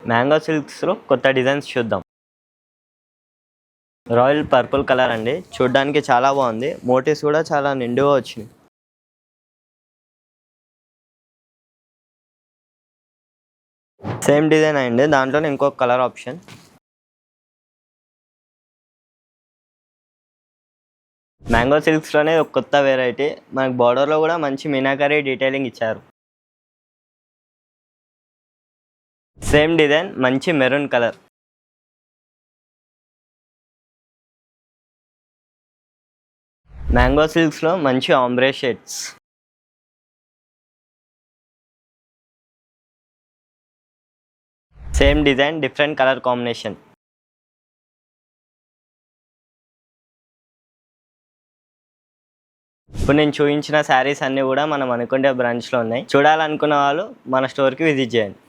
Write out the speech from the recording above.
Mango సిల్క్స్లో కొత్త designs చూద్దాం. Royal purple colour అండి, చూడడానికి చాలా బాగుంది. మోటివ్స్ కూడా చాలా నిండుగా వచ్చినాయి. సేమ్ డిజైన్ అయింది, దాంట్లోనే ఇంకొక కలర్ ఆప్షన్. మ్యాంగో సిల్క్స్లోనే ఒక కొత్త వెరైటీ. మనకు బార్డర్లో కూడా మంచి మీనాకరీ డీటెయిలింగ్ ఇచ్చారు. సేమ్ డిజైన్, మంచి మెరూన్ కలర్. మ్యాంగో సిల్క్స్లో మంచి ombre shades. Same design, different colour combination. ఇప్పుడు నేను చూపించిన శారీస్ అన్నీ కూడా మనం అనుకుంటే బ్రాంచ్లో ఉన్నాయి. చూడాలనుకున్న వాళ్ళు మన స్టోర్కి విజిట్ చేయండి.